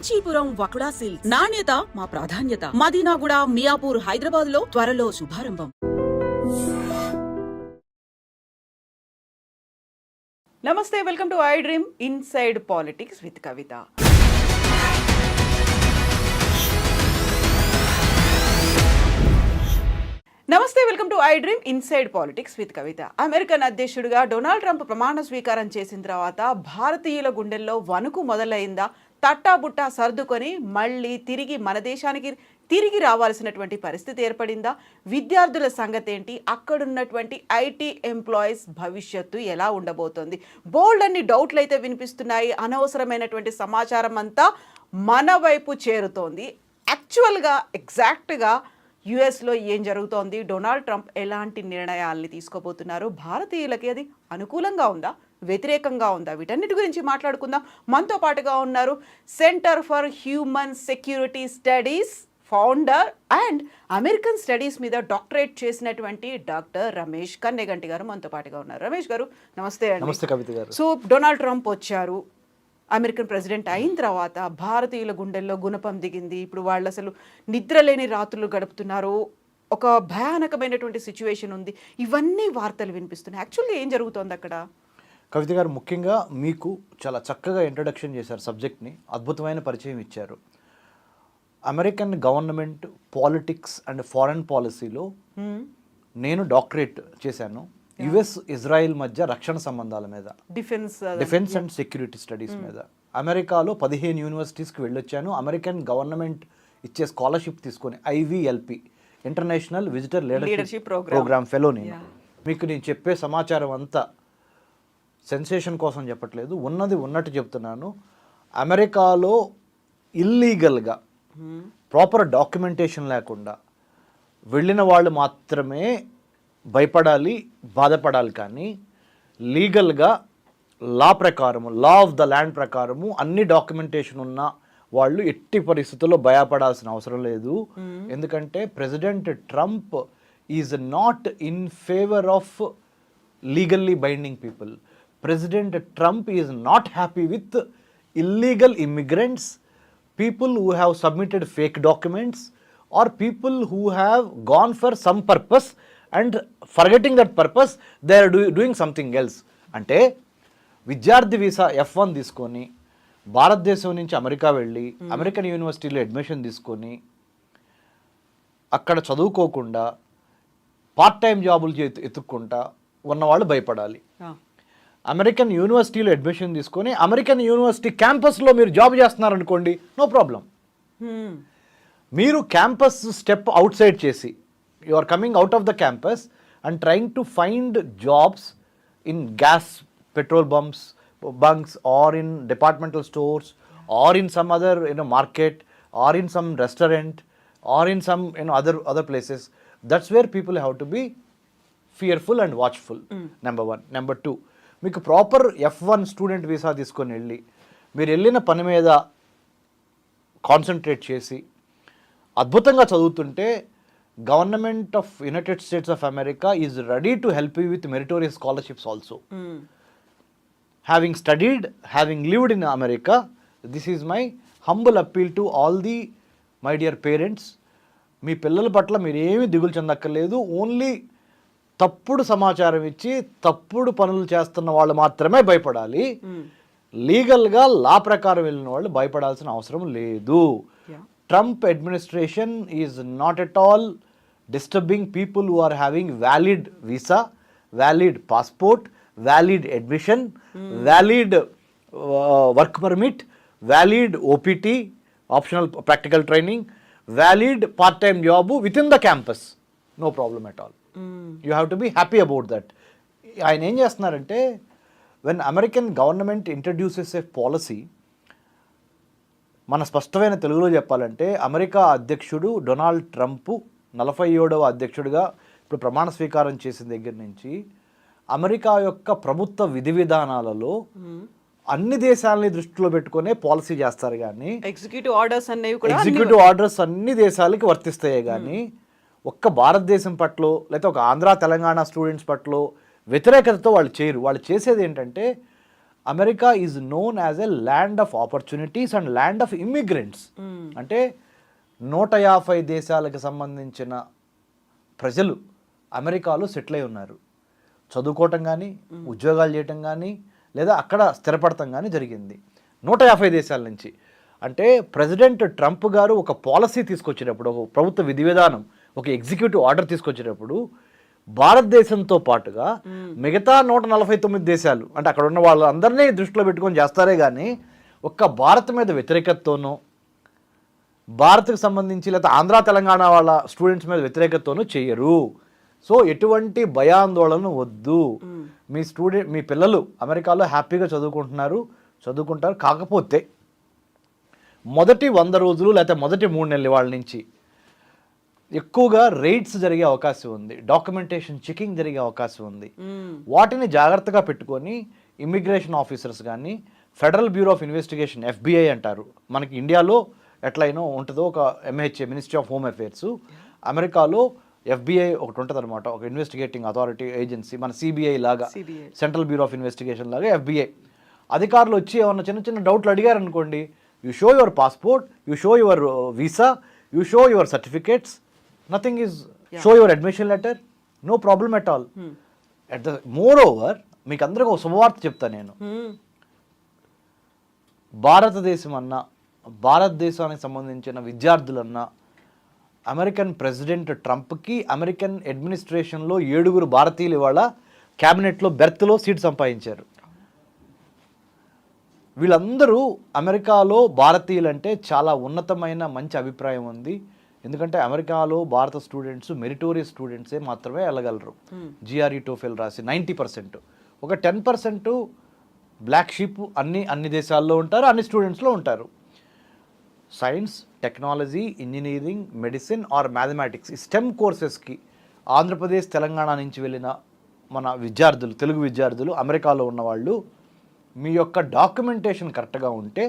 Kanchipuram వకుడా silks నాణ్యత మా ప్రాధాన్యత. మదీనాగూడ, మియాపూర్, హైదరాబాద్ లో త్వరలో శుభారంభం. నమస్తే, welcome to I Dream Inside Politics with Kavitha. నమస్తే, welcome to I Dream Inside Politics with Kavitha. American అధ్యక్షుడిగా డొనాల్డ్ ట్రంప్ ప్రమాణ స్వీకారం చేసిన తర్వాత భారతీయుల గుండెల్లో వణుకు మొదలైందా? తట్టాబుట్టా సర్దుకొని మళ్ళీ తిరిగి మన దేశానికి తిరిగి రావాల్సినటువంటి పరిస్థితి ఏర్పడిందా? విద్యార్థుల సంగతి ఏంటి? అక్కడున్నటువంటి ఐటీ ఎంప్లాయీస్ భవిష్యత్తు ఎలా ఉండబోతోంది? బోల్డ్ అన్ని డౌట్లు అయితే వినిపిస్తున్నాయి. అనవసరమైనటువంటి సమాచారం అంతా మన వైపు చేరుతోంది. యాక్చువల్గా ఎగ్జాక్ట్గా యుఎస్లో ఏం జరుగుతోంది? డొనాల్డ్ ట్రంప్ ఎలాంటి నిర్ణయాల్ని తీసుకోబోతున్నారు? భారతీయులకి అది అనుకూలంగా ఉందా, వ్యతిరేకంగా ఉందా? వీటన్నిటి గురించి మాట్లాడుకుందాం. మనతో పాటుగా ఉన్నారు centre for human security studies founder and American studies మీద డాక్టరేట్ చేసినటువంటి డాక్టర్ రమేష్ కన్నెగంటి గారు మనతో పాటుగా ఉన్నారు. రమేష్ గారు నమస్తే అండి. నమస్తే కవిత గారు. సో డొనాల్డ్ ట్రంప్ వచ్చారు, అమెరికన్ ప్రెసిడెంట్ అయిన తర్వాత భారతీయుల గుండెల్లో గుణపం దిగింది. ఇప్పుడు వాళ్ళు అసలు నిద్రలేని రాత్రులు గడుపుతున్నారు. ఒక భయానకమైనటువంటి సిచ్యువేషన్ ఉంది. ఇవన్నీ వార్తలు వినిపిస్తున్నాయి. యాక్చువల్గా ఏం జరుగుతోంది అక్కడ? కవిత గారు, ముఖ్యంగా మీకు చాలా చక్కగా ఇంట్రడక్షన్ చేశారు సబ్జెక్ట్ని, అద్భుతమైన పరిచయం ఇచ్చారు. American government politics and foreign పాలసీలో నేను డాక్టరేట్ చేశాను. యుఎస్ ఇజ్రాయిల్ మధ్య రక్షణ సంబంధాల మీద, డిఫెన్స్ అండ్ సెక్యూరిటీ స్టడీస్ మీద. అమెరికాలో 15 యూనివర్సిటీస్కి వెళ్ళొచ్చాను. అమెరికన్ గవర్నమెంట్ ఇచ్చే స్కాలర్షిప్ తీసుకొని IVLP international visitor leadership program fellow. మీకు నేను చెప్పే సమాచారం అంతా సెన్సేషన్ కోసం చెప్పట్లేదు, ఉన్నది ఉన్నట్టు చెప్తున్నాను. అమెరికాలో ఇల్లీగల్గా ప్రాపర్ డాక్యుమెంటేషన్ లేకుండా వెళ్ళిన వాళ్ళు మాత్రమే భయపడాలి, బాధపడాలి. కానీ లీగల్గా లా ప్రకారము, లా ఆఫ్ ద ల్యాండ్ ప్రకారము అన్ని డాక్యుమెంటేషన్ ఉన్న వాళ్ళు ఎట్టి పరిస్థితుల్లో భయపడాల్సిన అవసరం లేదు. ఎందుకంటే president Trump is not in favour of legally binding people. President Trump is not happy with illegal immigrants, people who have submitted fake documents, or people who have gone for some purpose and forgetting that purpose they are doing something else. అంటే విద్యార్థి visa F1 తీసుకొని భారతదేశం నుంచి America వెళ్ళి American యూనివర్సిటీలో admission తీసుకొని అక్కడ చదువుకోకుండా పార్ట్ టైం జాబులు ఎత్తుక్కుంటా ఉన్నవాళ్ళు భయపడాలి. అమెరికన్ యూనివర్సిటీలో అడ్మిషన్ తీసుకొని అమెరికన్ యూనివర్సిటీ క్యాంపస్లో మీరు జాబ్ చేస్తున్నారనుకోండి, నో ప్రాబ్లం. మీరు క్యాంపస్ స్టెప్ అవుట్ సైడ్ చేసి you are coming out of the campus and trying to find jobs in gas petrol bunks or in departmental stores or in some other market or in some restaurant or in some other places. That's where people have to be fearful and watchful. Number 1. Number 2, మీకు proper F1 student visa తీసుకొని వెళ్ళి మీరు వెళ్ళిన పని మీద concentrate చేసి అద్భుతంగా చదువుతుంటే government of United States of America is ready to help you with meritorious scholarships also. Having studied, having lived in America, this is my humble appeal to all the my dear parents. మీ పిల్లల పట్ల మీరు ఏమీ దిగులు చెందక్కర్లేదు. Only తప్పుడు సమాచారం ఇచ్చి తప్పుడు పనులు చేస్తున్న వాళ్ళు మాత్రమే భయపడాలి. లీగల్గా లా ప్రకారం వెళ్ళిన వాళ్ళు భయపడాల్సిన అవసరం లేదు. Trump administration is not at all disturbing people who are having valid visa, valid passport, valid admission, valid work permit, valid OPT optional practical training, valid part time job within the campus. No problem at all. You have to be happy about that. ఆయన ఏం చేస్తున్నారంటే, when American government introduces a policy, మన స్పష్టమైన తెలుగులో చెప్పాలంటే America అధ్యక్షుడు Donald Trump 47వ అధ్యక్షుడిగా ఇప్పుడు ప్రమాణ స్వీకారం చేసిన దగ్గర నుంచి అమెరికా యొక్క ప్రభుత్వ విధి విధానాలలో అన్ని దేశాలని దృష్టిలో పెట్టుకునే పాలసీ చేస్తారు. కానీ ఎగ్జిక్యూటివ్ ఆర్డర్స్ అన్ని దేశాలకి వర్తిస్తాయి. కానీ ఒక్క భారతదేశం పట్ల లేకపోతే ఒక ఆంధ్ర తెలంగాణ స్టూడెంట్స్ పట్ల వ్యతిరేకతతో వాళ్ళు చేయరు. వాళ్ళు చేసేది ఏంటంటే America is known as a land of opportunities and land of immigrants. అంటే 150 దేశాలకు సంబంధించిన ప్రజలు అమెరికాలో సెటిల్ అయి ఉన్నారు. చదువుకోవటం కానీ, ఉద్యోగాలు చేయటం కానీ, లేదా అక్కడ స్థిరపడటం కానీ జరిగింది 150 దేశాల నుంచి. అంటే ప్రెసిడెంట్ ట్రంప్ గారు ఒక పాలసీ తీసుకొచ్చేటప్పుడు, ఒక ప్రభుత్వ విధి విధానం, ఒక ఎగ్జిక్యూటివ్ ఆర్డర్ తీసుకొచ్చేటప్పుడు భారతదేశంతో పాటుగా మిగతా 149 దేశాలు, అంటే అక్కడ ఉన్న వాళ్ళందరినీ దృష్టిలో పెట్టుకొని చేస్తారే కానీ ఒక్క భారత్ మీద వ్యతిరేకతతోనో, భారత్కు సంబంధించి లేదా ఆంధ్ర తెలంగాణ వాళ్ళ స్టూడెంట్స్ మీద వ్యతిరేకతతోనూ చేయరు. సో ఎటువంటి భయాందోళన వద్దు. మీ పిల్లలు అమెరికాలో హ్యాపీగా చదువుకుంటారు. కాకపోతే మొదటి 100 రోజులు లేకపోతే మొదటి 3 నెలల వాళ్ళ నుంచి ఎక్కువగా రైడ్స్ జరిగే అవకాశం ఉంది, డాక్యుమెంటేషన్ చెకింగ్ జరిగే అవకాశం ఉంది. వాటిని జాగ్రత్తగా పెట్టుకొని ఇమ్మిగ్రేషన్ ఆఫీసర్స్ కానీ, federal bureau of investigation FBI అంటారు, మనకి ఇండియాలో ఎట్లయినా ఉంటుందో ఒక MHA ministry of home affairs, అమెరికాలో FBI ఒకటి ఉంటుంది అనమాట, ఒక ఇన్వెస్టిగేటింగ్ అథారిటీ ఏజెన్సీ, మన CBI లాగా, సెంట్రల్ బ్యూరో ఆఫ్ ఇన్వెస్టిగేషన్ లాగా FBI అధికారులు వచ్చి ఏమన్నా చిన్న డౌట్లు అడిగారు అనుకోండి, you show your passport, you show your visa, you show your certificates, nothing is show your admission letter, no problem at all. At the more over మీకు అందరికీ ఒక శుభవార్త చెప్తాను నేను. భారతదేశానికి సంబంధించిన విద్యార్థులన్నా అమెరికన్ ప్రెసిడెంట్ ట్రంప్కి అమెరికన్ అడ్మినిస్ట్రేషన్లో 7 భారతీయులు ఇవాళ క్యాబినెట్లో బెర్త్లో సీట్ సంపాదించారు. వీళ్ళందరూ అమెరికాలో భారతీయులంటే చాలా ఉన్నతమైన మంచి అభిప్రాయం ఉంది. ఎందుకంటే అమెరికాలో భారత స్టూడెంట్స్ మెరిటోరియస్ స్టూడెంట్సే మాత్రమే వెళ్ళగలరు. GRE TOEFL రాసి 90%, ఒక 10% బ్లాక్ షీప్ అన్ని దేశాల్లో ఉంటారు, అన్ని స్టూడెంట్స్లో ఉంటారు. Science, technology, engineering, medicine or mathematics ఈ స్టెమ్ కోర్సెస్కి ఆంధ్రప్రదేశ్, తెలంగాణ నుంచి వెళ్ళిన మన విద్యార్థులు, తెలుగు విద్యార్థులు, అమెరికాలో ఉన్నవాళ్ళు మీ యొక్క డాక్యుమెంటేషన్ కరెక్ట్గా ఉంటే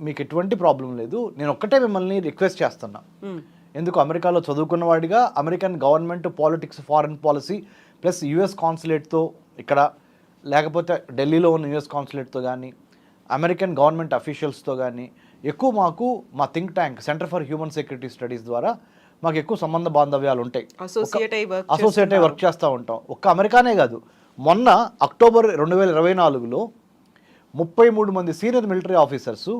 మీకు ఎటువంటి ప్రాబ్లం లేదు. నేను ఒక్కటే మిమ్మల్ని రిక్వెస్ట్ చేస్తున్నా, ఎందుకు అమెరికాలో చదువుకున్న వాడిగా American government politics, foreign policy plus US కాన్సులేట్తో ఇక్కడ, లేకపోతే ఢిల్లీలో ఉన్న US కాన్సులేట్తో కానీ, అమెరికన్ గవర్నమెంట్ అఫీషియల్స్తో కానీ ఎక్కువ మాకు మా think tank centre for human security studies ద్వారా మాకు ఎక్కువ సంబంధ బాంధవ్యాలు ఉంటాయి. అసోసియేట్ అయి వర్క్ చేస్తూ ఉంటాం. ఒక్క అమెరికానే కాదు, మొన్న అక్టోబర్ 2024లో 33 మంది senior military officers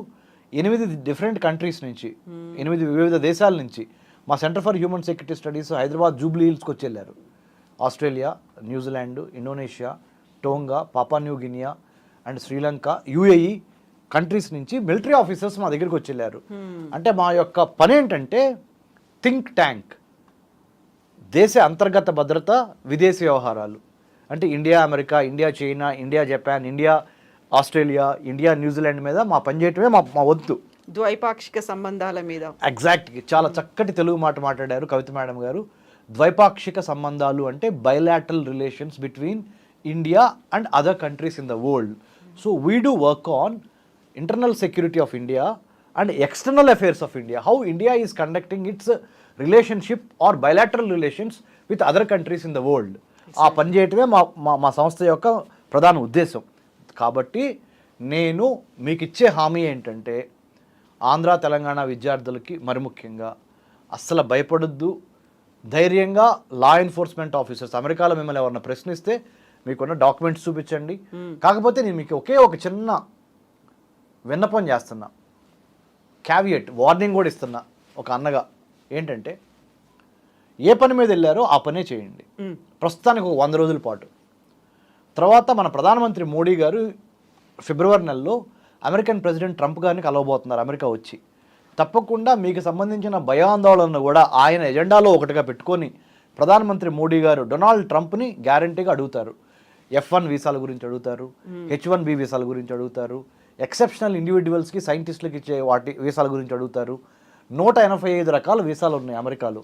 8 different countries నుంచి, 8 వివిధ దేశాల నుంచి మా centre for human security studies Hyderabad Jubilee హిల్స్కి వచ్చి వెళ్ళారు. Australia, New Zealand, Indonesia, Tonga, Papua New Guinea and Sri Lanka, UAE countries నుంచి మిలిటరీ ఆఫీసర్స్ మా దగ్గరికి వచ్చి వెళ్ళారు. అంటే మా యొక్క పని ఏంటంటే థింక్ ట్యాంక్, దేశ అంతర్గత భద్రత, విదేశీ వ్యవహారాలు, అంటే India America, India China, India Japan, India Australia, India New Zealand మీద మా పనిచేయటమే మా వంతు. ద్వైపాక్షిక సంబంధాల మీద ఎగ్జాక్ట్గా చాలా చక్కటి తెలుగు మాట మాట్లాడారు కవిత మేడం గారు. ద్వైపాక్షిక సంబంధాలు అంటే bilateral relations between India and other countries in the world. So we do work on internal security of India and external affairs of India, how India is conducting its relationship or bilateral relations with other countries in the world. ఆ పని చేయటమే మా సంస్థ యొక్క ప్రధాన ఉద్దేశం. కాబట్టి నేను మీకు ఇచ్చే హామీ ఏంటంటే ఆంధ్ర తెలంగాణ విద్యార్థులకి మరి ముఖ్యంగా అస్సలు భయపడొద్దు, ధైర్యంగా లా ఎన్ఫోర్స్మెంట్ ఆఫీసర్స్ అమెరికాలో మిమ్మల్ని ఎవరన్నా ప్రశ్నిస్తే మీకున్న డాక్యుమెంట్స్ చూపించండి. కాకపోతే నేను మీకు ఒక చిన్న విన్నపం చేస్తున్నా, క్యావియట్ వార్నింగ్ కూడా ఇస్తున్నా ఒక అన్నగా, ఏంటంటే ఏ పని మీద వెళ్ళారో ఆ పనే చేయండి ప్రస్తుతానికి ఒక 100 రోజుల పాటు. తర్వాత మన ప్రధానమంత్రి మోడీ గారు ఫిబ్రవరి నెలలో అమెరికన్ ప్రెసిడెంట్ ట్రంప్ గారిని కలవబోతున్నారు అమెరికా వచ్చి. తప్పకుండా మీకు సంబంధించిన భయాందోళనను కూడా ఆయన ఎజెండాలో ఒకటిగా పెట్టుకొని ప్రధానమంత్రి మోడీ గారు డొనాల్డ్ ట్రంప్ని గ్యారంటీగా అడుగుతారు. F1 వీసాల గురించి అడుగుతారు, H1B వీసాల గురించి అడుగుతారు, ఎక్సెప్షనల్ ఇండివిజువల్స్కి సైంటిస్టులకి ఇచ్చే వాటి వీసాల గురించి అడుగుతారు. 185 రకాల వీసాలు ఉన్నాయి అమెరికాలో.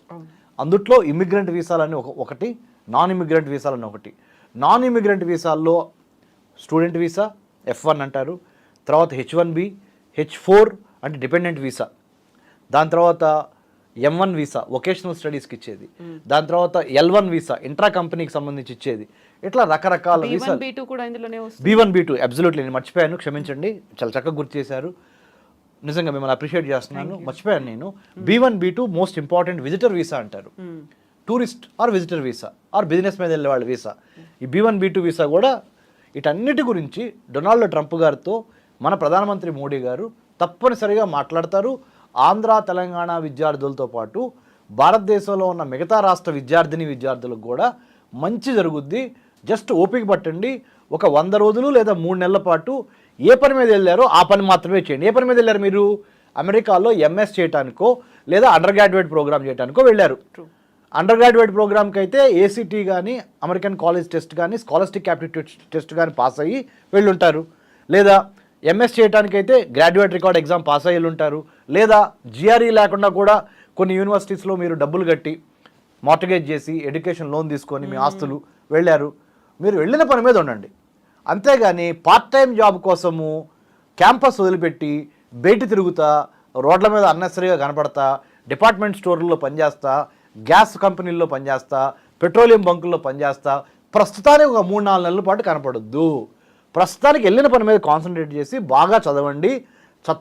అందుట్లో ఇమిగ్రెంట్ వీసాలని ఒకటి, నాన్ ఇమిగ్రెంట్ వీసాలని ఒకటి. నాన్ ఇమిగ్రెంట్ వీసాల్లో స్టూడెంట్ వీసా F1 అంటారు, తర్వాత H1B, H4 అంటే డిపెండెంట్ వీసా, దాని తర్వాత M1 వీసా వొకేషనల్ స్టడీస్కి ఇచ్చేది, దాని తర్వాత L1 వీసా ఇంట్రా కంపెనీకి సంబంధించి ఇచ్చేది, ఇట్లా రకరకాల వీసాలు. B1 B2 కూడా ఇందులోనే వస్తుంది. B1 B2 అబ్సల్యూట్లీ, నేను మర్చిపోయాను, క్షమించండి, చాలా చక్కగా గుర్తు చేశారు, నిజంగా మిమ్మల్ని అప్రిషియేట్ చేస్తున్నాను, మర్చిపోయాను నేను. B1 B2 most important visitor visa అంటారు, tourist or visitor visa or business మీద వెళ్ళే వాళ్ళ వీసా. ఈ B1 B2 వీసా కూడా వీటన్నిటి గురించి డొనాల్డ్ ట్రంప్ గారితో మన ప్రధానమంత్రి మోడీ గారు తప్పనిసరిగా మాట్లాడతారు. ఆంధ్ర తెలంగాణ విద్యార్థులతో పాటు భారతదేశంలో ఉన్న మిగతా రాష్ట్ర విద్యార్థులకు కూడా మంచి జరుగుద్ది. జస్ట్ ఓపిక పట్టండి, ఒక 100 రోజులు లేదా 3 నెలల పాటు ఏ పని మీద వెళ్ళారో ఆ పని మాత్రమే చేయండి. ఏ పని మీద వెళ్ళారు మీరు? అమెరికాలో MS చేయడానికో లేదా అండర్ గ్రాడ్యుయేట్ ప్రోగ్రామ్ చేయడానికో వెళ్ళారు. అండర్ గ్రాడ్యుయేట్ ప్రోగ్రామ్కి అయితే ACT కానీ అమెరికన్ కాలేజ్ టెస్ట్ కానీ స్కాలర్స్టిక్ యాప్టిట్యూడ్ టెస్ట్ కానీ పాస్ అయ్యి వెళ్ళుంటారు. లేదా MS చేయడానికైతే గ్రాడ్యుయేట్ రికార్డ్ ఎగ్జామ్ పాస్ అయ్యి ఉంటారు. లేదా GRE లేకుండా కూడా కొన్ని యూనివర్సిటీస్లో మీరు డబ్బులు కట్టి మార్టగేజ్ చేసి ఎడ్యుకేషన్ లోన్ తీసుకొని మీ ఆస్తులు వెళ్ళారు. మీరు వెళ్ళిన పని మీద ఉండండి, అంతేగాని పార్ట్ టైం జాబ్ కోసము క్యాంపస్ వదిలిపెట్టి బయట తిరుగుతా, రోడ్ల మీద అన్నెసరీగా కనపడతా, డిపార్ట్మెంట్ స్టోర్లలో పనిచేస్తా, గ్యాస్ కంపెనీల్లో పనిచేస్తా, పెట్రోలియం బంకుల్లో పనిచేస్తా, ప్రస్తుతానికి ఒక 3-4 నెలల పాటు కనపడొద్దు. ప్రస్తుతానికి వెళ్ళిన పని మీద కాన్సన్ట్రేట్ చేసి బాగా చదవండి,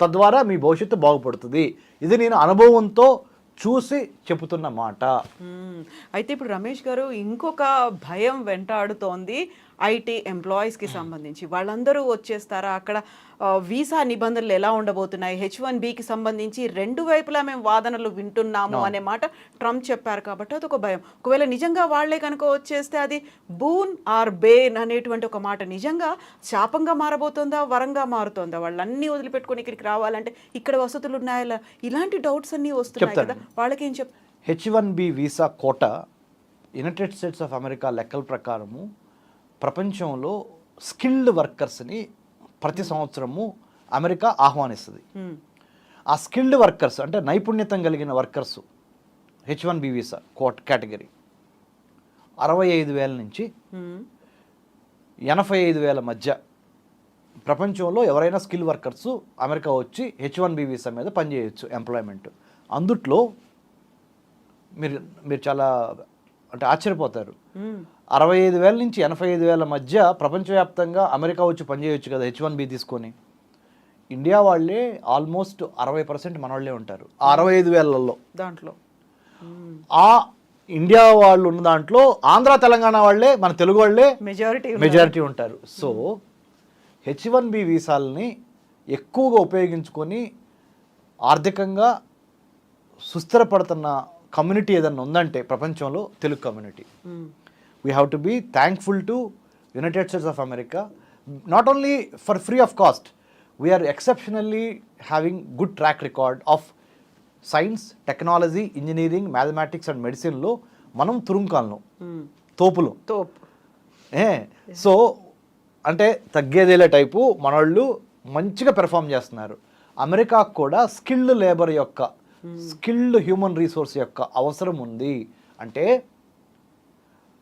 తద్వారా మీ భవిష్యత్తు బాగుపడుతుంది. ఇది నేను అనుభవంతో చూసి చెబుతున్న మాట. అయితే ఇప్పుడు రమేష్ గారు, ఇంకొక భయం వెంటాడుతోంది IT ఎంప్లాయీస్కి సంబంధించి. వాళ్ళందరూ వచ్చేస్తారా? అక్కడ వీసా నిబంధనలు ఎలా ఉండబోతున్నాయి? H1Bకి సంబంధించి 2 వైపులా మేము వాదనలు వింటున్నాము అనే మాట ట్రంప్ చెప్పారు కాబట్టి అదొక భయం. ఒకవేళ నిజంగా వాళ్లే కనుక వచ్చేస్తే అది బూన్ ఆర్ బేన్ అనేటువంటి ఒక మాట నిజంగా శాపంగా మారబోతుందా, వరంగా మారుతోందా? వాళ్ళన్నీ వదిలిపెట్టుకొని ఇక్కడికి రావాలంటే ఇక్కడ వసతులు ఉన్నాయా? ఇలాంటి డౌట్స్ అన్నీ వస్తున్నాయి కదా, వాళ్ళకేం H1B visa quota United States of America లెక్కల ప్రకారము ప్రపంచంలో స్కిల్డ్ వర్కర్స్ని ప్రతి సంవత్సరము అమెరికా ఆహ్వానిస్తుంది. ఆ స్కిల్డ్ వర్కర్స్ అంటే నైపుణ్యతం కలిగిన వర్కర్స్ H1B వీసా కేటగిరీ 65,000 నుంచి 85,000 మధ్య ప్రపంచంలో ఎవరైనా స్కిల్ వర్కర్స్ అమెరికా వచ్చి H1B వీసా మీద పనిచేయచ్చు ఎంప్లాయ్మెంట్. అందుట్లో మీరు చాలా అంటే ఆశ్చర్యపోతారు, 65,000 నుంచి 85,000 మధ్య ప్రపంచవ్యాప్తంగా అమెరికా వచ్చి పనిచేయచ్చు కదా H1B తీసుకొని. ఇండియా వాళ్ళే ఆల్మోస్ట్ 60% మన వాళ్ళే ఉంటారు ఆ 65,000లో. దాంట్లో ఆ ఇండియా వాళ్ళు ఉన్న దాంట్లో ఆంధ్ర తెలంగాణ వాళ్ళే, మన తెలుగు వాళ్ళే మెజారిటీ ఉంటారు. సో H1B వీసాలని ఎక్కువగా ఉపయోగించుకొని ఆర్థికంగా సుస్థిరపడుతున్న కమ్యూనిటీ ఏదన్నా ఉందంటే ప్రపంచంలో Telugu community. We have to be thankful to United States of America, not only for free of cost, we are exceptionally having good track record of science, technology, engineering, mathematics and మెడిసిన్లో మనం తురుంకాలను తోపులు. So అంటే తగ్గేదేలే type మనోళ్ళు మంచిగా perform చేస్తున్నారు. అమెరికాకు కూడా skilled labour యొక్క, స్కిల్డ్ హ్యూమన్ రిసోర్స్ యొక్క అవసరం ఉంది. అంటే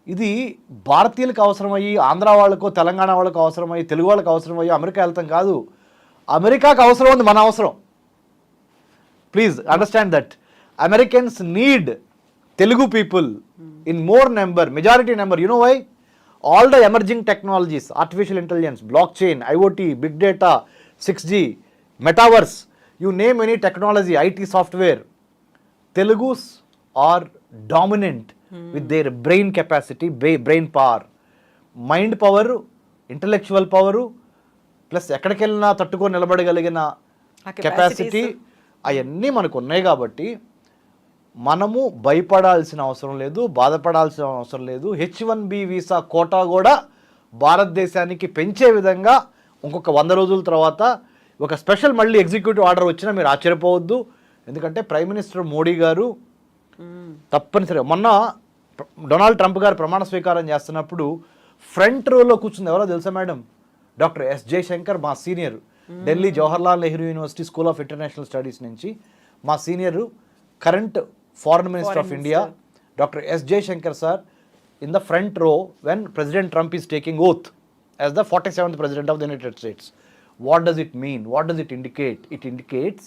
ఇది భారతీయులకు అవసరమయ్యి, ఆంధ్ర వాళ్ళకో తెలంగాణ వాళ్ళకు అవసరమయ్యి, తెలుగు వాళ్ళకి అవసరమయ్యి అమెరికా వెళ్తాం కాదు, అమెరికాకు అవసరం ఉంది మన అవసరం. Please understand that Americans need Telugu people in more number, majority number. You know why? All the emerging technologies, artificial intelligence, blockchain, IoT, big data, 6G, metaverse, you name any technology, IT software, Telugus are dominant with their brain capacity, brain power, mind power, intellectual power, plus ఎక్కడికి వెళ్ళినా తట్టుకొని నిలబడగలిగిన capacity అవన్నీ మనకు ఉన్నాయి. కాబట్టి మనము భయపడాల్సిన అవసరం లేదు, బాధపడాల్సిన అవసరం లేదు. H1B వీసా కోటా కూడా భారతదేశానికి పెంచే విధంగా ఇంకొక 100 రోజుల తర్వాత ఒక స్పెషల్ మళ్ళీ ఎగ్జిక్యూటివ్ ఆర్డర్ వచ్చినా మీరు ఆశ్చర్యపోవద్దు. ఎందుకంటే ప్రైమ్ మినిస్టర్ మోడీ గారు తప్పనిసరిగా మొన్న డొనాల్డ్ ట్రంప్ గారు ప్రమాణ స్వీకారం చేస్తున్నప్పుడు ఫ్రంట్ రోలో కూర్చుంది ఎవరో తెలుసా మేడం? Doctor S. జయశంకర్, మా senior, Delhi Jawaharlal Nehru university school of international studies నుంచి మా senior, current foreign minister of India, doctor S. Jaishankar sir, in the front row when President Trump is taking oath as the 47th President of the United States. What does it mean? What does it indicate? It indicates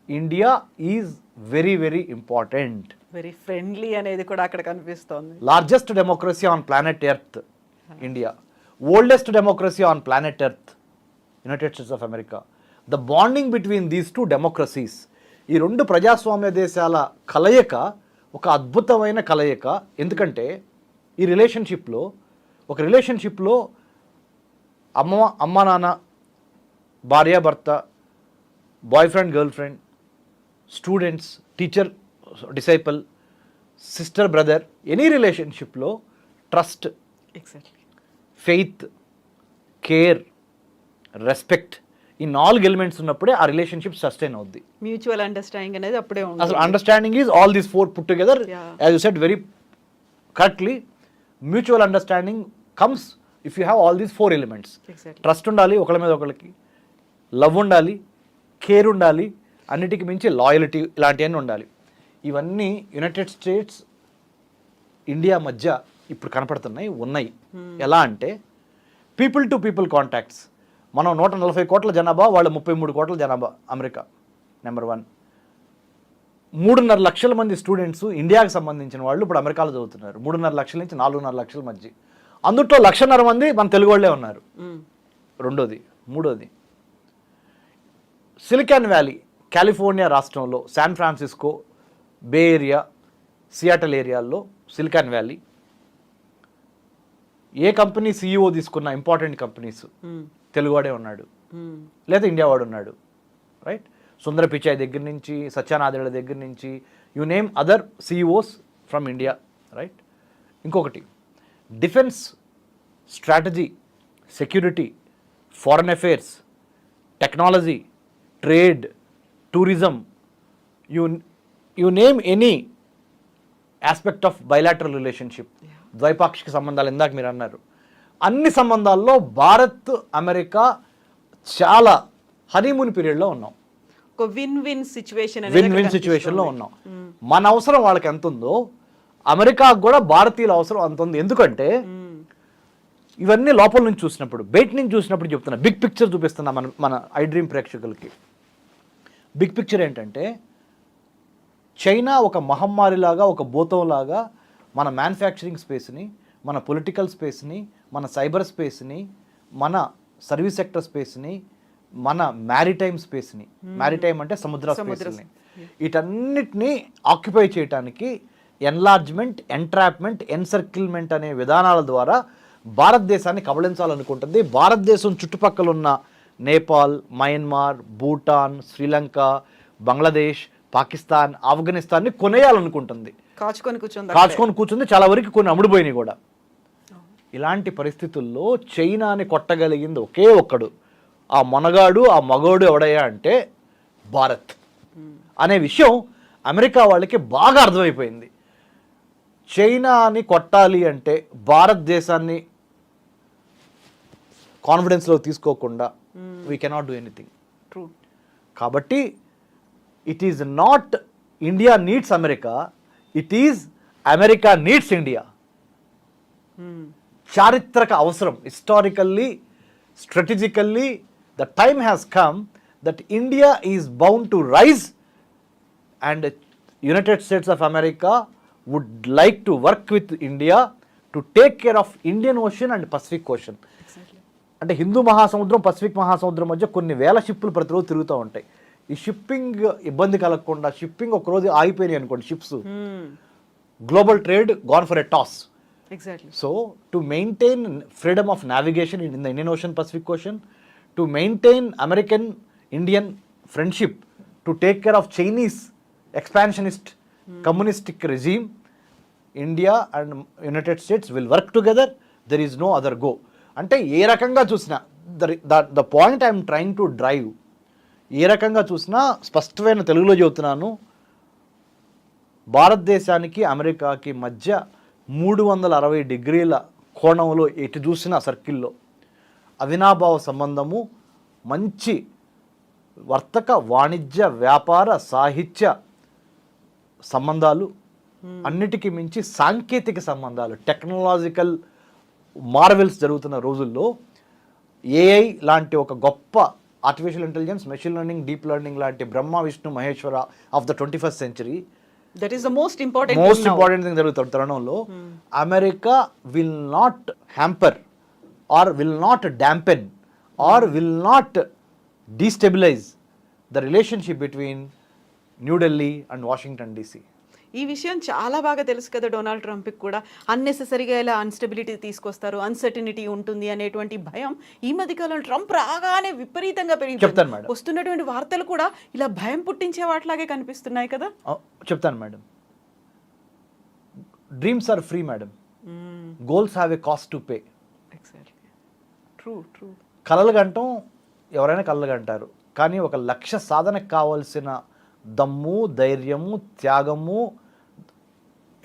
India is very, very important. Very friendly అనేది కూడా అక్కడ కనిపిస్తోంది. Largest democracy on planet Earth. India. Oldest democracy on planet earth, United States of America. The bonding between these two democracies, ఈ రెండు ప్రజాస్వామ్య దేశాల కలయిక ఒక అద్భుతమైన కలయిక. ఎందుకంటే ఈ రిలేషన్షిప్లో అమ్మ నాన్న, భార్యాభర్త, boyfriend girlfriend, students, teacher disciple, sister brother, any రిలేషన్షిప్లో trust, exactly, faith, care, respect, ఈ 4 ఎలిమెంట్స్ ఉన్నప్పుడే ఆ రిలేషన్షిప్ సస్టైన్ అవుద్ది. మ్యూచువల్ అండర్స్టాండింగ్ అనేది అప్పుడే అసలు ఉంటుంది. Understanding is all these 4 put together. Yeah. As you said very correctly, mutual understanding comes if you have all these 4 elements. Exactly. Trust ఉండాలి ఒకళ్ళ మీద ఒకళ్ళకి, లవ్ ఉండాలి, కేర్ ఉండాలి, అన్నిటికీ మించి లాయల్టీ, ఇలాంటివన్నీ ఉండాలి. ఇవన్నీ యునైటెడ్ స్టేట్స్ ఇండియా మధ్య ఇప్పుడు ఉన్నాయి. ఎలా అంటే పీపుల్ టు పీపుల్ కాంటాక్ట్స్. మనం 140 కోట్ల జనాభా, వాళ్ళు 33 కోట్ల జనాభా. America number 1. 3.5 లక్షల మంది స్టూడెంట్స్ ఇండియాకి సంబంధించిన వాళ్ళు ఇప్పుడు అమెరికాలో చదువుతున్నారు. 3.5 లక్షల నుంచి 4.5 లక్షల మధ్య. అందుట్లో 1.5 మంది మన తెలుగు వాళ్ళే ఉన్నారు. రెండోది. మూడోది, సిలికాన్ వ్యాలీ, కాలిఫోర్నియా రాష్ట్రంలో శాన్ ఫ్రాన్సిస్కో, బే ఏరియా, సియాటల్ ఏరియాల్లో సిలికాన్ వ్యాలీ. ఏ కంపెనీ CEO తీసుకున్న ఇంపార్టెంట్ కంపెనీస్ తెలుగువాడే ఉన్నాడు, లేదా ఇండియా వాడు ఉన్నాడు. రైట్? సుందర పిచాయ్ దగ్గర నుంచి, సత్యానాదేళ్ల దగ్గర నుంచి, you name other CEOs from India. Right? ఇంకొకటి, defence, strategy, security, foreign affairs, technology, trade, tourism, you name any aspect of bilateral relationship, ద్వైపాక్షిక సంబంధాలు ఇందాక మీరు అన్నారు, అన్ని సంబంధాల్లో భారత్ అమెరికా చాలా హనీమూన్ పీరియడ్లో ఉన్నాం. ఒక విన్ విన్ సిచ్యువేషన్లో ఉన్నాం. మన అవసరం వాళ్ళకి ఎంత ఉందో అమెరికాకు కూడా భారతీయుల అవసరం అంత ఉంది. ఎందుకంటే ఇవన్నీ లోపల నుంచి చూసినప్పుడు, బయట నుంచి చూసినప్పుడు చెప్తున్నా, బిగ్ పిక్చర్ చూపిస్తున్నా మన ఐ డ్రీమ్ ప్రేక్షకులకి. బిగ్ పిక్చర్ ఏంటంటే చైనా ఒక మహమ్మారిలాగా, ఒక భూతంలాగా మన మ్యానుఫ్యాక్చరింగ్ స్పేస్ని, మన పొలిటికల్ స్పేస్ని, మన సైబర్ స్పేస్ని, మన సర్వీస్ సెక్టర్ స్పేస్ని, మన మ్యారిటైమ్ స్పేస్ని, మ్యారిటైమ్ అంటే సముద్ర స్పేస్ని, వీటన్నిటిని ఆక్యుపై చేయడానికి ఎన్లార్జ్మెంట్, ఎంట్రాప్మెంట్, ఎన్సర్కిల్మెంట్ అనే విధానాల ద్వారా భారతదేశాన్ని కబళించాలనుకుంటుంది. భారతదేశం చుట్టుపక్కల ఉన్న నేపాల్, మయన్మార్, భూటాన్, శ్రీలంక, బంగ్లాదేశ్, పాకిస్తాన్, ఆఫ్ఘనిస్తాన్ని కొనేయాలనుకుంటుంది. కాచుకొని కూర్చుంది. చాలా వరకు కొన్ని అమ్ముడుపోయినాయి కూడా. ఇలాంటి పరిస్థితుల్లో చైనాని కొట్టగలిగింది ఒకే ఒక్కడు, ఆ మొనగాడు, ఆ మగోడు ఎవడయ్యా అంటే భారత్ అనే విషయం అమెరికా వాళ్ళకి బాగా అర్థమైపోయింది. చైనాని కొట్టాలి అంటే భారతదేశాన్ని కాన్ఫిడెన్స్లో తీసుకోకుండా వీ కెనాట్ డూ ఎనీథింగ్. కాబట్టి it is not India needs America, it is America needs India. చారిత్రక అవసరం, historically, strategically the time has come that India is bound to rise and United States of America would like to work with India to take care of Indian Ocean and Pacific Ocean. అంటే హిందూ మహాసముద్రం, Pacific మహాసముద్రం మధ్య కొన్ని వేల షిప్పులు ప్రతిరోజు తిరుగుతూ ఉంటాయి. ఈ షిప్పింగ్ ఇబ్బంది కలగకుండా, షిప్పింగ్ ఒక రోజు ఆగిపోయినాయి అనుకోండి ships, global trade gone for a toss. So to maintain freedom of navigation in the Indian Ocean, Pacific Ocean, to maintain American Indian friendship, to take care of Chinese expansionist communistic regime, India and United States will work together. There is no other go. అంటే ఏ రకంగా చూసినా the point I'm trying to drive, ఏ రకంగా చూసినా స్పష్టమైన తెలుగులో చెబుతున్నాను, భారతదేశానికి అమెరికాకి మధ్య 360 డిగ్రీల కోణంలో ఎటు చూసిన సర్కిల్లో అవినాభావ సంబంధము, మంచి వర్తక, వాణిజ్య, వ్యాపార, సాహిత్య సంబంధాలు, అన్నిటికీ మించి సాంకేతిక సంబంధాలు, టెక్నాలజికల్ మార్వెల్స్ జరుగుతున్న రోజుల్లో ఏఐ లాంటి ఒక గొప్ప artificial intelligence, machine learning, deep learning లాంటి Brahma, Vishnu, Maheshwara of the 21st century that is the most important thing జరుగుతుంది తరుణంలో America will not hamper or will not dampen or will not destabilize the relationship between New Delhi and Washington DC. ఈ విషయం చాలా బాగా తెలుసు కదా Donald ట్రంప్కి కూడా. అన్నెసెసరీగా ఇలా అన్స్టెబిలిటీ తీసుకొస్తారు, అన్సర్టినిటీ ఉంటుంది అనేటువంటి భయం ఈ మధ్య కాలంలో ట్రంప్ రాగానే విపరీతంగా చెప్తాను మేడం. వస్తున్నటువంటి వార్తలు కూడా ఇలా భయం పుట్టించే వాటిలాగే కనిపిస్తున్నాయి కదా. చెప్తాను madam. Dreams are free madam, goals have a cost to pay. Exactly, true true. కలలు గంటం ఎవరైనా కలలు గంటారు, కానీ ఒక లక్ష్య సాధనకు కావాల్సిన దమ్ము, ధైర్యము, త్యాగము,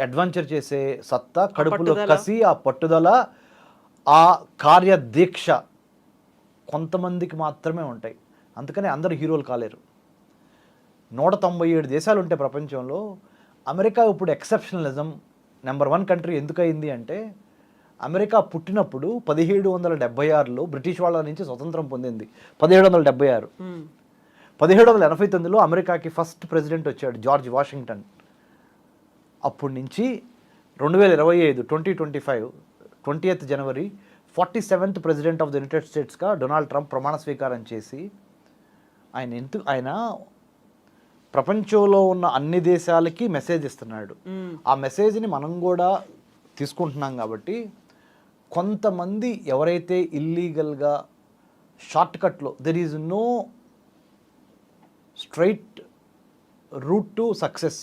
అడ్వెంచర్ చేసే సత్తా, కడుపులో కసి, ఆ పట్టుదల, ఆ కార్యదీక్ష కొంతమందికి మాత్రమే ఉంటాయి. అందుకని అందరు హీరోలు కాలేరు. 197 దేశాలు ఉంటే ప్రపంచంలో అమెరికా ఇప్పుడు ఎక్సెప్షనలిజం నెంబర్ 1 కంట్రీ ఎందుకు అయింది అంటే, అమెరికా పుట్టినప్పుడు 1776లో బ్రిటిష్ వాళ్ళ నుంచి స్వతంత్రం పొందింది. 1776. 1789లో అమెరికాకి ఫస్ట్ ప్రెసిడెంట్ వచ్చాడు, జార్జ్ వాషింగ్టన్. అప్పటి నుంచి 2025 2025 20th జనవరి 47th president of the United స్టేట్స్గా డొనాల్డ్ ట్రంప్ ప్రమాణ స్వీకారం చేసి ఆయన ప్రపంచంలో ఉన్న అన్ని దేశాలకి మెసేజ్ ఇస్తున్నాడు. ఆ మెసేజ్ని మనం కూడా తీసుకుంటున్నాం. కాబట్టి కొంతమంది ఎవరైతే ఇల్లీగల్గా షార్ట్ కట్లో, there is no straight route to success,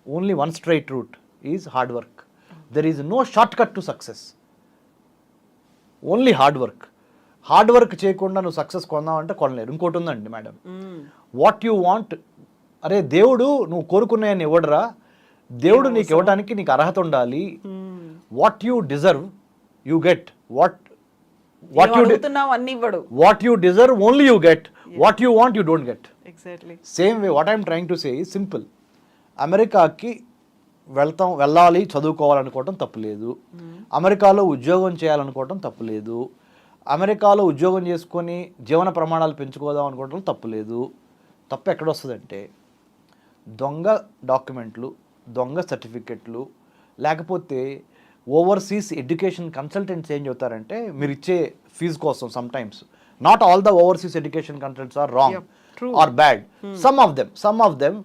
only one straight route is hard work. There is no short cut to success, only hard work. Hard work చేయకుండా నువ్వు సక్సెస్ కొందామంటే కొనలేరు. ఇంకోటి ఉందండి మేడం, వాట్ యు వాంట్, అరే దేవుడు నువ్వు కోరుకున్నాయని ఇవ్వడరా, దేవుడు నీకు ఇవ్వడానికి నీకు అర్హత ఉండాలి. What you deserve you get, what you deserve only you get, what you want you don't get. Same way what I'm trying to say is simple. అమెరికాకి వెళ్ళాలి, చదువుకోవాలనుకోవటం తప్పులేదు. అమెరికాలో ఉద్యోగం చేయాలనుకోవటం తప్పులేదు. అమెరికాలో ఉద్యోగం చేసుకొని జీవన ప్రమాణాలు పెంచుకోదాం అనుకోవటం తప్పులేదు. తప్పు ఎక్కడొస్తుందంటే, దొంగ డాక్యుమెంట్లు, దొంగ సర్టిఫికెట్లు, లేకపోతే ఓవర్సీస్ ఎడ్యుకేషన్ కన్సల్టెంట్స్ ఏం చెబుతారంటే, మీరు ఇచ్చే ఫీజు కోసం sometimes, not all the overseas education consultants are wrong or bad. Some of them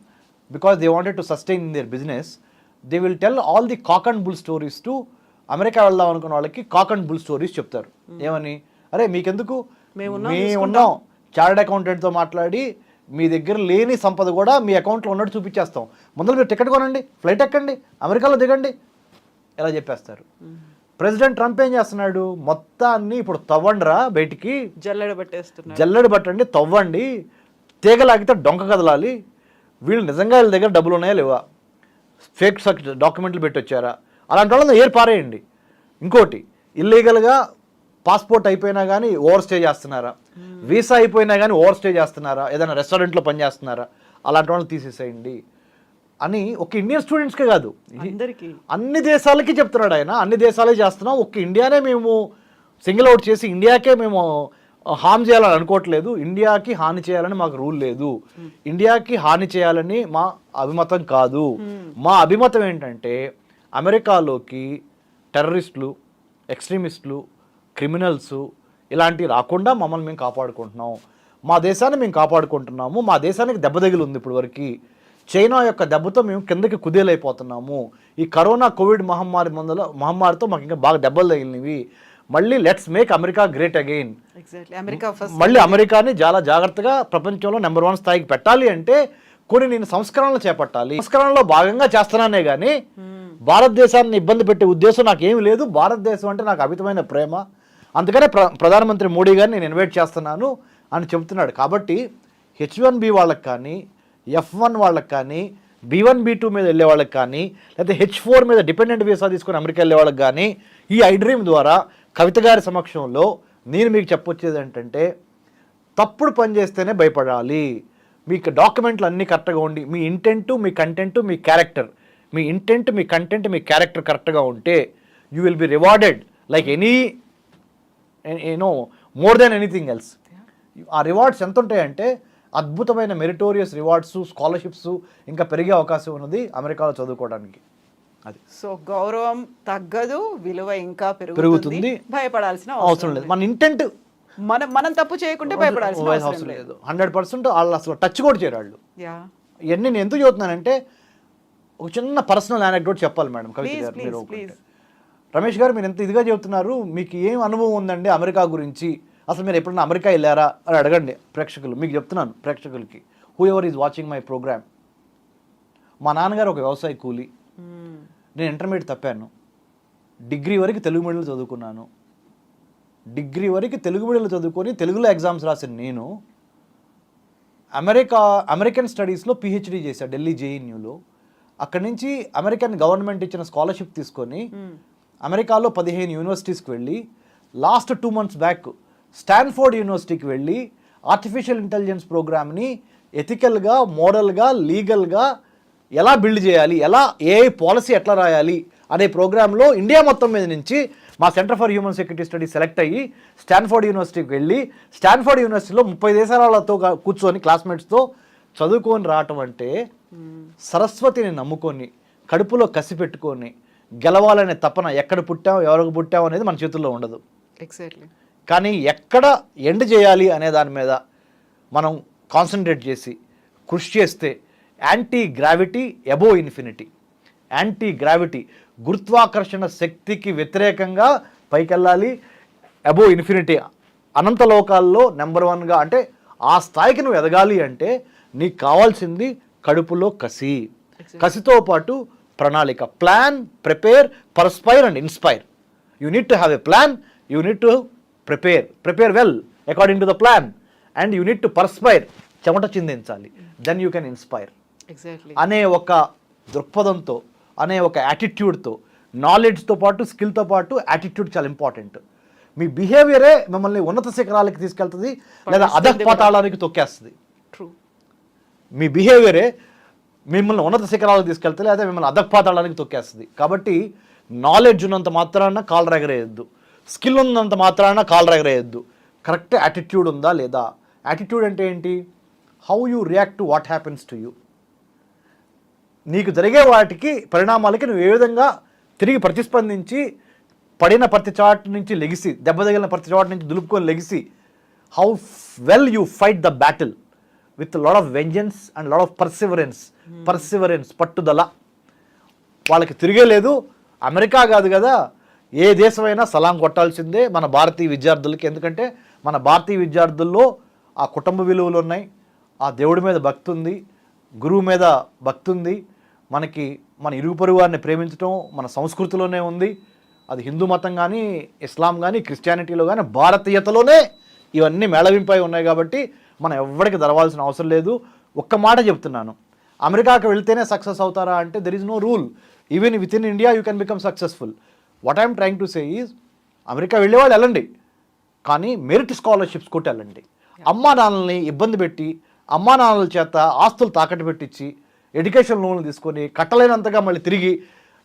because they wanted to sustain in their business, they will tell all the cock and bull stories to America వెళ్దాం అనుకున్న వాళ్ళకి cock and bull stories చెప్తారు. ఏమని, అరే మీకెందుకు, మేము ఉన్నాం, chartered అకౌంటెంట్తో మాట్లాడి మీ దగ్గర లేని సంపద కూడా మీ అకౌంట్లో ఉన్నట్టు చూపించేస్తాం, ముందర మీరు టికెట్ కొనండి, ఫ్లైట్ ఎక్కండి, అమెరికాలో దిగండి, ఎలా చెప్పేస్తారు. ప్రెసిడెంట్ ట్రంప్ ఏం చేస్తున్నాడు, మొత్తాన్ని ఇప్పుడు తవ్వండిరా, బయటికి జల్లెడ పట్టండి, తవ్వండి, తీగలాగితే డొంక కదలాలి, వీళ్ళు నిజంగా వీళ్ళ దగ్గర డబ్బులు ఉన్నాయా లేవా, ఫేక్ డాక్యుమెంట్లు పెట్టొచ్చారా, అలాంటి వాళ్ళని ఏర్ పారేయండి. ఇంకోటి, ఇల్లీగల్గా పాస్పోర్ట్ అయిపోయినా కానీ ఓవర్ స్టే చేస్తున్నారా, వీసా అయిపోయినా కానీ ఓవర్ స్టే చేస్తున్నారా, ఏదైనా రెస్టారెంట్లో పనిచేస్తున్నారా, అలాంటి వాళ్ళని తీసేసేయండి అని ఒక ఇండియన్ స్టూడెంట్స్కే కాదు, అన్ని దేశాలకి చెప్తున్నాడు ఆయన. అన్ని దేశాలే చేస్తున్నాం, ఒక్క ఇండియానే మేము సింగిల్ అవుట్ చేసి ఇండియాకే మేము హామ్ చేయాలని అనుకోవట్లేదు, ఇండియాకి హాని చేయాలని మాకు రూల్ లేదు, ఇండియాకి హాని చేయాలని మా అభిమతం కాదు. మా అభిమతం ఏంటంటే, అమెరికాలోకి టెర్రరిస్టులు, ఎక్స్ట్రీమిస్టులు, క్రిమినల్స్ ఇలాంటివి రాకుండా మమ్మల్ని మేము కాపాడుకుంటున్నాం, మా దేశాన్ని మేము కాపాడుకుంటున్నాము, మా దేశానికి దెబ్బ తగిలి ఉంది ఇప్పుడు వరకు, చైనా యొక్క దెబ్బతో మేము కిందకి కుదేలైపోతున్నాము, ఈ కరోనా కోవిడ్ మహమ్మారితో మాకు ఇంకా బాగా దెబ్బలు తగిలినవి, మళ్ళీ let's make America great again. మళ్ళీ అమెరికాని చాలా జాగ్రత్తగా ప్రపంచంలో నెంబర్ 1 స్థాయికి పెట్టాలి అంటే కొన్ని నేను సంస్కరణలు చేపట్టాలి. సంస్కరణలో భాగంగా చేస్తున్నానే కానీ భారతదేశాన్ని ఇబ్బంది పెట్టే ఉద్దేశం నాకేమీ లేదు. భారతదేశం అంటే నాకు అమితమైన ప్రేమ, అందుకనే ప్రధానమంత్రి మోడీ గారిని నేను ఇన్వైట్ చేస్తున్నాను అని చెబుతున్నాడు. కాబట్టి H1B వాళ్ళకి కానీ, F1 వాళ్ళకి కానీ, B1 B2 మీద వెళ్ళే వాళ్ళకి కానీ, లేకపోతే H4 మీద డిపెండెంట్ వీసా తీసుకొని అమెరికా వెళ్ళే వాళ్ళకి కానీ ఈ ఐడ్రీమ్ ద్వారా కవిత గారి సమక్షంలో నేను మీకు చెప్పొచ్చేది ఏంటంటే, తప్పుడు పని చేస్తేనే భయపడాలి. మీకు డాక్యుమెంట్లు అన్నీ కరెక్ట్గా ఉండి, మీ ఇంటెంటు, మీ కంటెంటు, మీ క్యారెక్టర్, మీ ఇంటెంట్, మీ కంటెంట్, మీ క్యారెక్టర్ కరెక్ట్గా ఉంటే you will be rewarded like more than anything else. ఆ రివార్డ్స్ ఎంత ఉంటాయంటే, అద్భుతమైన మెరిటోరియస్ రివార్డ్స్, స్కాలర్షిప్స్ ఇంకా పెరిగే అవకాశం ఉన్నది అమెరికాలో చదువుకోవడానికి. అది సో గౌరవం తగ్గదు, విలువ ఇంకా పెరుగుతుంది. భయపడాల్సిన అవసరం లేదు. మన ఇంటెంట్ మనం తప్పు చేయకుంటే భయపడాల్సిన అవసరం లేదు. 100% వాళ్ళు అసలు టచ్ కూడా చేయరు వాళ్ళు. యా, ఇవన్నీ నేను ఎందుకు చెబుతున్నానంటే ఒక చిన్న పర్సనల్ యానెక్డోట్ చెప్పాలి మేడం కవిత గారు. మీరు ప్లీజ్. రమేష్ గారు మీరు ఎంత ఇదిగా చెబుతున్నారు, మీకు ఏం అనుభవం ఉందండి అమెరికా గురించి, అసలు మీరు ఎప్పుడైనా అమెరికా వెళ్ళారా అని అడగండి ప్రేక్షకులు. మీకు చెప్తున్నాను ప్రేక్షకులకి, whoever is watching my program. మా నాన్నగారు ఒక వ్యవసాయ కూలి, నేను ఇంటర్మీడియట్ తప్పాను, డిగ్రీ వరకు తెలుగు మీడియంలో చదువుకున్నాను. డిగ్రీ వరకు తెలుగు మీడియంలో చదువుకొని తెలుగులో ఎగ్జామ్స్ రాసిన నేను అమెరికన్ స్టడీస్లో పిహెచ్డీ చేశాను ఢిల్లీ జేఎన్యూలో. అక్కడి నుంచి అమెరికన్ గవర్నమెంట్ ఇచ్చిన స్కాలర్షిప్ తీసుకొని అమెరికాలో 15 యూనివర్సిటీస్కి వెళ్ళి లాస్ట్ 2 months బ్యాక్ స్టాన్ఫోర్డ్ యూనివర్సిటీకి వెళ్ళి ఆర్టిఫిషియల్ ఇంటెలిజెన్స్ ప్రోగ్రామ్ని ఎథికల్గా, మోరల్గా, లీగల్గా ఎలా బిల్డ్ చేయాలి, ఎలా ఏఐ పాలసీ ఎట్లా రాయాలి అనే ప్రోగ్రాంలో ఇండియా మొత్తం మీద నుంచి మా centre for human security studies select అయ్యి స్టాన్ఫోర్డ్ యూనివర్సిటీకి వెళ్ళి స్టాన్ఫోర్డ్ యూనివర్సిటీలో 30 దేశాలతో కూర్చొని క్లాస్మేట్స్తో చదువుకొని రావటం అంటే సరస్వతిని నమ్ముకొని కడుపులో కసి పెట్టుకొని గెలవాలనే తపన, ఎక్కడ పుట్టాం ఎవరికి పుట్టాం అనేది మన చేతుల్లో ఉండదు. ఎగ్జాక్ట్లీ. కానీ ఎక్కడ ఎండ్ చేయాలి అనే దాని మీద మనం కాన్సన్ట్రేట్ చేసి కృషి చేస్తే anti gravity above infinity, anti gravity గురుత్వాకర్షణ శక్తికి వ్యతిరేకంగా పైకెళ్ళాలి, అబోవ్ ఇన్ఫినిటీ అనంత లోకాల్లో నెంబర్ 1గా. అంటే ఆ స్థాయికి నువ్వు ఎదగాలి అంటే నీకు కావాల్సింది కడుపులో కసి, కసితో పాటు ప్రణాళిక. Plan, prepare, perspire and inspire. You need to have a plan, you need to prepare well according to the plan, and you need to perspire, చెమట చిందించాలి, దెన్ యూ కెన్ ఇన్స్పైర్ అనే ఒక దృక్పథంతో, అనే ఒక యాటిట్యూడ్తో, నాలెడ్జ్తో పాటు స్కిల్తో పాటు యాటిట్యూడ్ చాలా ఇంపార్టెంట్. మీ బిహేవియరే మిమ్మల్ని ఉన్నత శిఖరాలకి తీసుకెళ్తుంది లేదా అధఃపాతాళానికి తొక్కేస్తుంది. మీ బిహేవియరే మిమ్మల్ని ఉన్నత శిఖరాలకు తీసుకెళ్తుంది లేదా మిమ్మల్ని అధఃపాతాళానికి తొక్కేస్తుంది. కాబట్టి నాలెడ్జ్ ఉన్నంత మాత్రాన కాలు ఎగరేయద్దు, స్కిల్ ఉన్నంత మాత్రాన కాలు ఎగరేయద్దు. కరెక్ట్ యాటిట్యూడ్ ఉందా లేదా? యాటిట్యూడ్ అంటే ఏంటి? How you react to what happens to you. నీకు జరిగే వాటికి పరిణామాలకి నువ్వు ఏ విధంగా తిరిగి ప్రతిస్పందించి పడిన ప్రతి చాటు నుంచి లెగిసి, దెబ్బ తగిలిన ప్రతి చాటు నుంచి దులుపుకొని లెగిసి, how well you fight the battle with lot of vengeance and lot of Perseverance, పట్టుదల. వాళ్ళకి తిరిగే లేదు. అమెరికా కాదు కదా, ఏ దేశమైనా సలాం కొట్టాల్సిందే మన భారతీయ విద్యార్థులకి. ఎందుకంటే మన భారతీయ విద్యార్థుల్లో ఆ కుటుంబ విలువలు ఉన్నాయి, ఆ దేవుడి మీద భక్తి ఉంది, గురువు మీద భక్తి ఉంది, మనకి మన ఇరుగు పొరుగు వారిని ప్రేమించడం మన సంస్కృతిలోనే ఉంది. అది హిందూ మతం కానీ, ఇస్లాం కానీ, క్రిస్టియానిటీలో కానీ, భారతీయతలోనే ఇవన్నీ మేళవింపై ఉన్నాయి. కాబట్టి మనం ఎవరికి తెరవాల్సిన అవసరం లేదు. ఒక్క మాట చెప్తున్నాను, అమెరికాకి వెళ్తేనే సక్సెస్ అవుతారా అంటే there is no rule. Even within India you can become successful. What I'm trying to say is, America వెళ్ళేవాళ్ళు వెళ్ళండి, కానీ మెరిట్ స్కాలర్షిప్స్ కొట్టి వెళ్ళండి. అమ్మా నాన్నల్ని ఇబ్బంది పెట్టి, అమ్మా నాన్నల చేత ఆస్తులు తాకట్టు పెట్టించి ఎడ్యుకేషన్ లోన్లు తీసుకొని కట్టలేనంతగా మళ్ళీ తిరిగి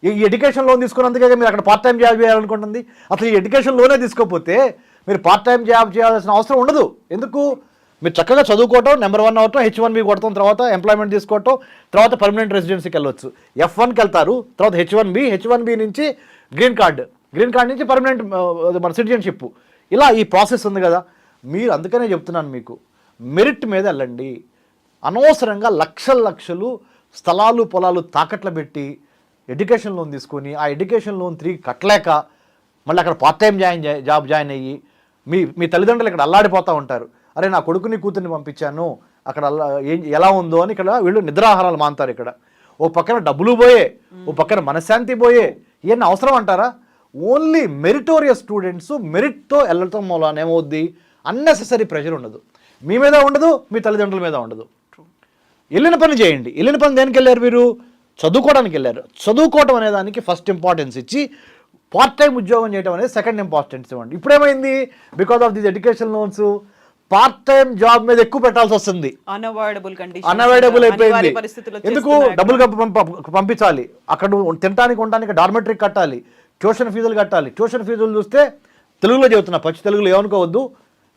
ఈ ఎడ్యుకేషన్ లోన్ తీసుకున్నందుకే మీరు అక్కడ పార్ట్ టైం జాబ్ చేయాలనుకుంటుంది. అసలు ఈ ఎడ్యుకేషన్ లోనే తీసుకోకపోతే మీరు పార్ట్ టైం జాబ్ చేయాల్సిన అవసరం ఉండదు. ఎందుకు? మీరు చక్కగా చదువుకోవటం, నెంబర్ 1 అవటం, H1B కొడతాం, తర్వాత ఎంప్లాయ్మెంట్ తీసుకోవటం, తర్వాత పర్మనెంట్ రెసిడెన్సీకి వెళ్ళొచ్చు. F1కి వెళ్తారు, తర్వాత H1B నుంచి గ్రీన్ కార్డ్ నుంచి పర్మనెంట్ మన సిటిజన్షిప్. ఇలా ఈ ప్రాసెస్ ఉంది కదా. మీరు అందుకనే చెప్తున్నాను మీకు, మెరిట్ మీద వెళ్ళండి. అనవసరంగా లక్షలు స్థలాలు పొలాలు తాకట్లు పెట్టి ఎడ్యుకేషన్ లోన్ తీసుకొని ఆ ఎడ్యుకేషన్ లోన్ తిరిగి కట్టలేక మళ్ళీ అక్కడ పార్ట్ టైం జాయిన్ అయ్యి మీ తల్లిదండ్రులు ఇక్కడ అల్లాడిపోతూ ఉంటారు. అరే నా కొడుకుని కూతుర్ని పంపించాను, అక్కడ ఎలా ఉందో అని ఇక్కడ వీళ్ళు నిద్రాహారాలు మానుతారు. ఇక్కడ ఓ పక్కన డబ్బులు పోయే, ఓ పక్కన మనశ్శాంతి పోయే. ఇవన్నీ అవసరం అంటారా? ఓన్లీ మెరిటోరియస్ స్టూడెంట్స్ మెరిట్తో వెళ్ళటం మూలన ఏమవుద్ది, అన్నెసెసరీ ప్రెషర్ ఉండదు, మీ మీద ఉండదు, మీ తల్లిదండ్రుల మీద ఉండదు. వెళ్ళిన పని చేయండి. వెళ్ళిన పని దేనికి వెళ్ళారు? మీరు చదువుకోవడానికి వెళ్ళారు. చదువుకోవడం అనే దానికి ఫస్ట్ ఇంపార్టెన్స్ ఇచ్చి పార్ట్ టైం ఉద్యోగం చేయడం అనేది సెకండ్ ఇంపార్టెన్స్ ఇవ్వండి. ఇప్పుడేమైంది, because of these education loans part time job మీద ఎక్కువ పెట్టాల్సి వస్తుంది. అన్అవాయిడబుల్ అయిపోయింది. ఎందుకు? డబ్బులు పంపించాలి, అక్కడ తినడానికి ఉండడానికి డార్మెటరీ కట్టాలి, ట్యూషన్ ఫీజులు కట్టాలి. ట్యూషన్ ఫీజులు చూస్తే తెలుగులో చెబుతున్నా, పచ్చి తెలుగులో ఏమనుకోవద్దు,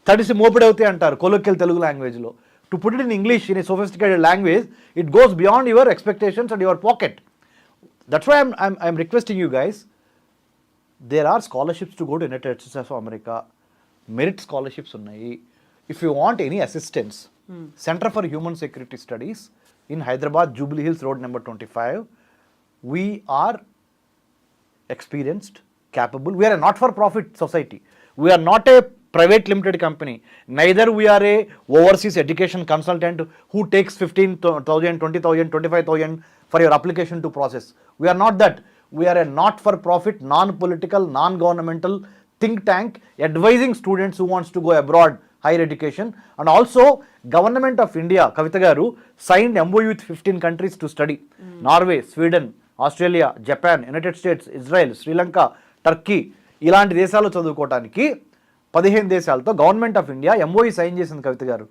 తడిసి మోపిడవుతాయి అంటారు కొలోక్యల్ తెలుగు లాంగ్వేజ్లో. to put it in English in a sophisticated language, it goes beyond your expectations and your pocket. That's why I'm requesting you guys, there are scholarships to go to United States of America, merit scholarships ఉన్నాయి. If you want any assistance, Center for Human Security Studies in Hyderabad, Jubilee Hills Road number 25, we are experienced, capable. We are a not-for-profit society. We are not a private limited company. Neither we are a overseas education consultant who takes 15,000, 20,000, 25,000 for your application to process. We are not that. We are a not-for-profit, non-political, non-governmental think tank advising students who wants to go abroad, higher education. And also, Government of India, Kavita Garu, signed MOU with 15 countries to study. Norway, Sweden, Australia, Japan, United States, Israel, Sri Lanka, Turkey ఇలాంటి దేశాల్లో చదువుకోవడానికి 15 దేశాలతో government of India MOE sign చేసింది కవిత గారు.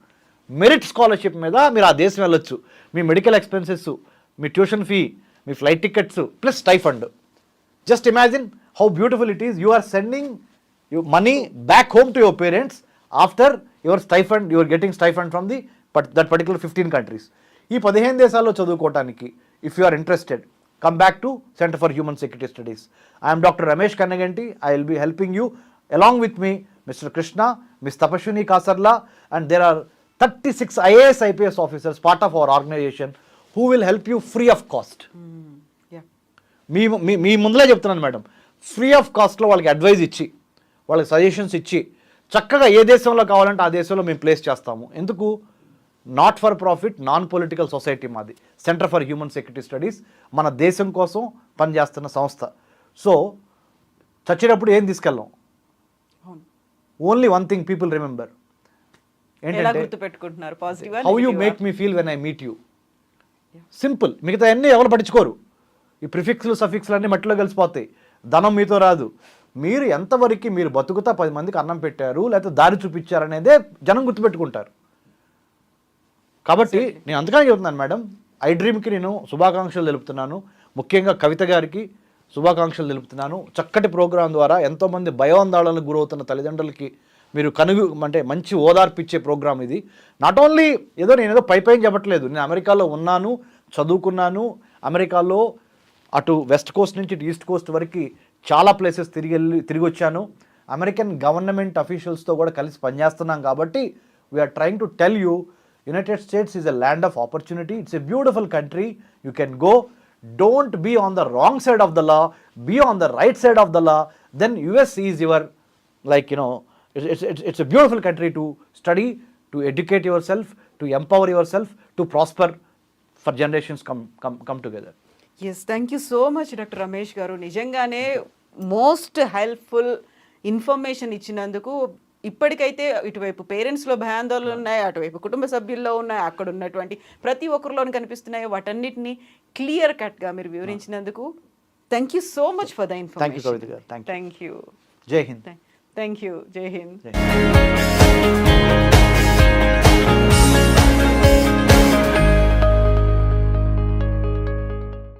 Merit scholarship మీద మీరు ఆ దేశం వెళ్ళొచ్చు. మీ మెడికల్ ఎక్స్పెన్సెస్, మీ ట్యూషన్ ఫీ, మీ flight tickets plus stipend. Just imagine how beautiful it is. You are sending money back home to your parents after your stipend, your getting stipend from that particular 15 countries. ఈ 15 దేశాల్లో చదువుకోవటానికి if you are interested, come back to Center for Human Security Studies. I am Dr. Ramesh Kannaganti. I will be helping you. Along with me, Mr. Krishna, Ms. Tapashwini Kasarla, and there are 36 IAS IPS officers part of our organization who will help you free of cost. Yeah. మీ ముందులే చెప్తున్నాను madam, free of కాస్ట్లో వాళ్ళకి advise ఇచ్చి, వాళ్ళకి suggestions ఇచ్చి, చక్కగా ఏ దేశంలో కావాలంటే ఆ దేశంలో మేము ప్లేస్ చేస్తాము. ఎందుకు? Not for profit, non political society మాది, centre for human security studies. మన దేశం కోసం పనిచేస్తున్న సంస్థ. సో చచ్చేటప్పుడు ఏం తీసుకెళ్ళాం? Only one thing people remember. గుర్తుపెట్టుకుంటున్నారు? Positive. How you make me feel when I meet you. Simple. మిగతా అన్నీ ఎవరు పట్టించుకోరు. ఈ ప్రిఫిక్స్లు సఫిక్స్లు అన్నీ మట్టిలో కలిసిపోతాయి. ధనం మీతో రాదు. మీరు ఎంతవరకు మీరు బతుకుతా 10 మందికి అన్నం పెట్టారు లేకపోతే దారి చూపించారనేదే జనం గుర్తుపెట్టుకుంటారు. కాబట్టి నేను అందుకనే చెబుతున్నాను మేడం, ఐ డ్రీమ్కి నేను శుభాకాంక్షలు తెలుపుతున్నాను. ముఖ్యంగా కవిత గారికి శుభాకాంక్షలు తెలుపుతున్నాను. చక్కటి ప్రోగ్రాం ద్వారా ఎంతోమంది భయాందోళనకు గురవుతున్న తల్లిదండ్రులకి మీరు అంటే మంచి ఓదార్పిచ్చే ప్రోగ్రాం ఇది. నాట్ ఓన్లీ నేను పైన చెప్పట్లేదు. నేను అమెరికాలో ఉన్నాను, చదువుకున్నాను. అమెరికాలో అటు వెస్ట్ కోస్ట్ నుంచి ఇటు ఈస్ట్ కోస్ట్ వరకు చాలా ప్లేసెస్ తిరిగి వచ్చాను. అమెరికన్ గవర్నమెంట్ అఫీషియల్స్తో కూడా కలిసి పనిచేస్తున్నాం. కాబట్టి we are trying to tell you, United States is a land of opportunity. It's a beautiful country. You can go. Don't be on the wrong side of the law. Be on the right side of the law. Then US is your, it's a beautiful country to study, to educate yourself, to empower yourself, to prosper for generations come together. Yes, thank you so much, Dr. Ramesh garu. నిజంగానే most helpful information ఇచ్చినందుకు. ఇప్పటికైతే ఇటువైపు పేరెంట్స్లో భయాందోళనలు ఉన్నాయి, అటువైపు కుటుంబ సభ్యుల్లో ఉన్నాయి, అక్కడ ఉన్నటువంటి ప్రతి ఒక్కరిలోని కనిపిస్తున్నాయి. వాటన్నిటిని క్లియర్ కట్గా మీరు వివరించినందుకు thank you so much for the information. Thank you. Thank you. జై హింద్. Thank you. జై హింద్.